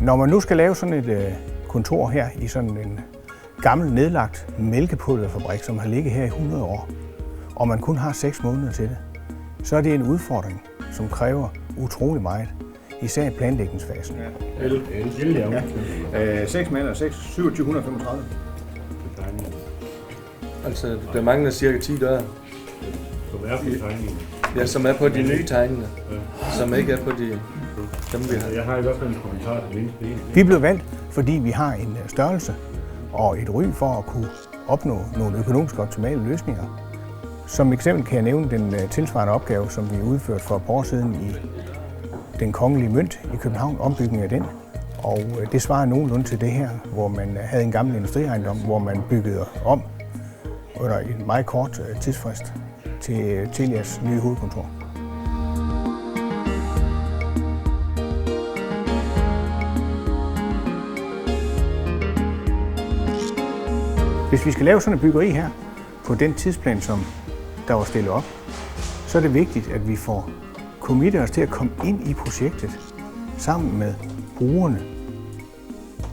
Når man nu skal lave sådan et kontor her i sådan en gammel nedlagt mælkepulverfabrik, som har ligget her i 100 år, og man kun har 6 måneder til det, så er det en udfordring, som kræver utrolig meget, især i planlægningsfasen. 6 maler, 2735. Altså, der mangler cirka 10 døre. Som er på tegningen. Ja, som er på de nye tegninger. Som ikke er på de dem, vi har. Jeg har i hvert fald en kommentar til mindst det ene. Vi er blevet valgt, fordi vi har en størrelse og et ry for at kunne opnå nogle økonomisk optimale løsninger. Som eksempel kan jeg nævne den tilsvarende opgave, som vi udførte for et par år siden i den kongelige mønt i København, ombygning af den. Og det svarer nogenlunde til det her, hvor man havde en gammel industriejendom, hvor man byggede om under en meget kort tidsfrist til Telias nye hovedkontor. Hvis vi skal lave sådan et byggeri her på den tidsplan, som der var stillet op, så er det vigtigt, at vi får committet os til at komme ind i projektet sammen med brugerne,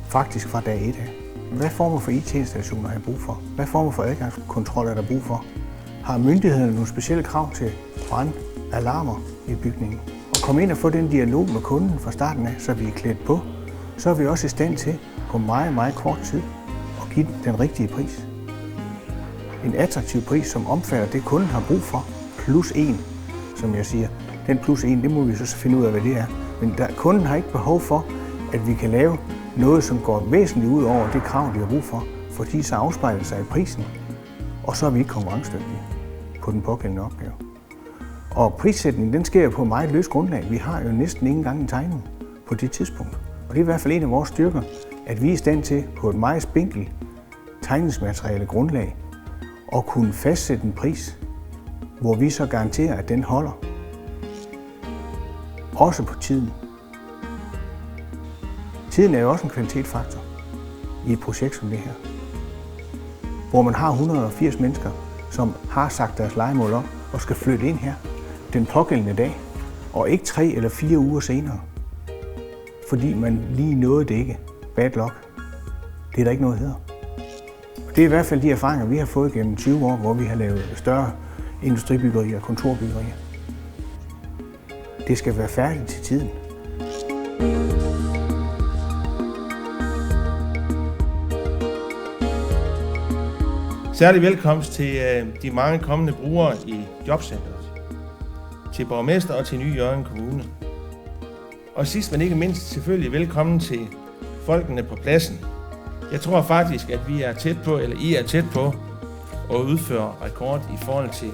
faktisk fra dag 1 af. Hvad former for IT-installationer har jeg brug for? Hvad former for adgangskontrol er der brug for? Har myndighederne nogle specielle krav til brandalarmer i bygningen? Og komme ind og få den dialog med kunden fra starten af, så vi er klædt på. Så er vi også i stand til på meget, meget kort tid at give den rigtige pris. En attraktiv pris, som omfatter det, kunden har brug for, plus 1, som jeg siger. Den plus 1, det må vi så finde ud af, hvad det er. Men kunden har ikke behov for, at vi kan lave noget, som går væsentligt ud over det krav, de har brug for, fordi så afspejler sig i prisen, og så er vi ikke konkurrencedygtige på den pågældende opgave. Og prissætningen, den sker på meget løst grundlag. Vi har jo næsten ikke engang en tegning på det tidspunkt. Og det er i hvert fald en af vores styrker, at vi er i stand til på et meget spinkelt tegningsmateriale grundlag at kunne fastsætte en pris, hvor vi så garanterer, at den holder. Også på tiden. Tiden er jo også en kvalitetsfaktor i et projekt som det her, hvor man har 180 mennesker, som har sagt deres lejemål op og skal flytte ind her den pågældende dag, og ikke 3 eller 4 uger senere, fordi man lige nåede det ikke. Bad luck. Det er der ikke noget hedder. Det er i hvert fald de erfaringer, vi har fået gennem 20 år, hvor vi har lavet større industribyggerier og kontorbyggerier. Det skal være færdigt til tiden. Særlig velkomst til de mange kommende brugere i jobcentret, til borgmester og til Ny Hjørring Kommune. Og sidst men ikke mindst selvfølgelig velkommen til folkene på pladsen. Jeg tror faktisk, at vi er tæt på, eller I er tæt på, at udføre rekord i forhold til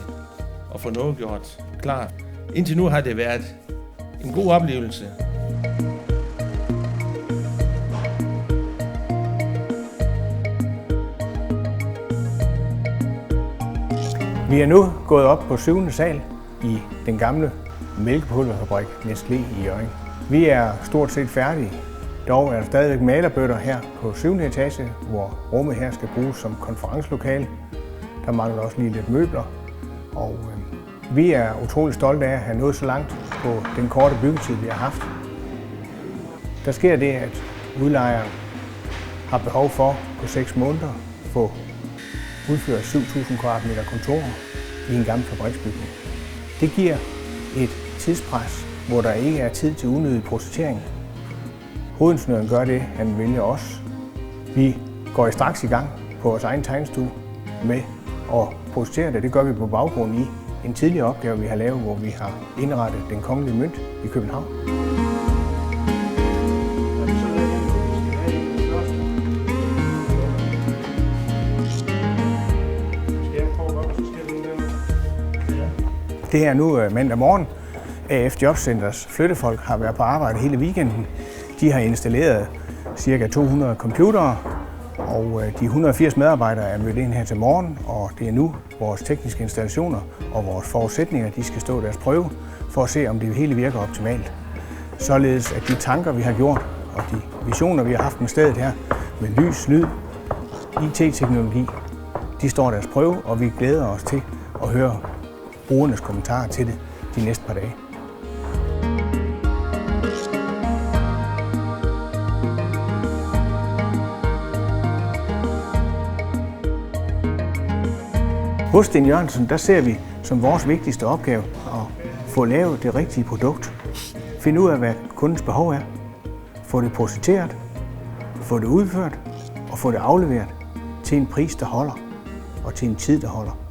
at få noget gjort klart. Indtil nu har det været en god oplevelse. Vi er nu gået op på 7. sal i den gamle mælkepulverfabrik Nestlé i Hjørring. Vi er stort set færdige. Dog er der stadigvæk malerbøtter her på 7. etage, hvor rummet her skal bruges som konferencelokale. Der mangler også lige lidt møbler. Og vi er utrolig stolte af at have nået så langt på den korte byggetid, vi har haft. Der sker det, at udlejeren har behov for på 6 måneder at få udført 7.000 kvadratmeter kontorer i en gammel fabriksbygning. Det giver et tidspres, hvor der ikke er tid til unødig projektering. Hovedingeniøren gør det, han vælger os. Vi går straks i gang på vores egen tegnestue med at projektere det. Det gør vi på baggrund i en tidligere opgave, vi har lavet, hvor vi har indrettet den kongelige mønt i København. Det er nu mandag morgen. AF Jobcenters flyttefolk har været på arbejde hele weekenden. De har installeret ca. 200 computere, og de 180 medarbejdere er mødt ind her til morgen, og det er nu vores tekniske installationer og vores forudsætninger, de skal stå deres prøve for at se, om det hele virker optimalt. Således at de tanker, vi har gjort, og de visioner, vi har haft med stedet her, med lys, lyd, IT-teknologi, de står deres prøve, og vi glæder os til at høre brugernes kommentarer til det de næste par dage. Hos Sten Jørgensen, der ser vi som vores vigtigste opgave at få lavet det rigtige produkt. Finde ud af, hvad kundens behov er. Få det projekteret, få det udført og få det afleveret til en pris, der holder og til en tid, der holder.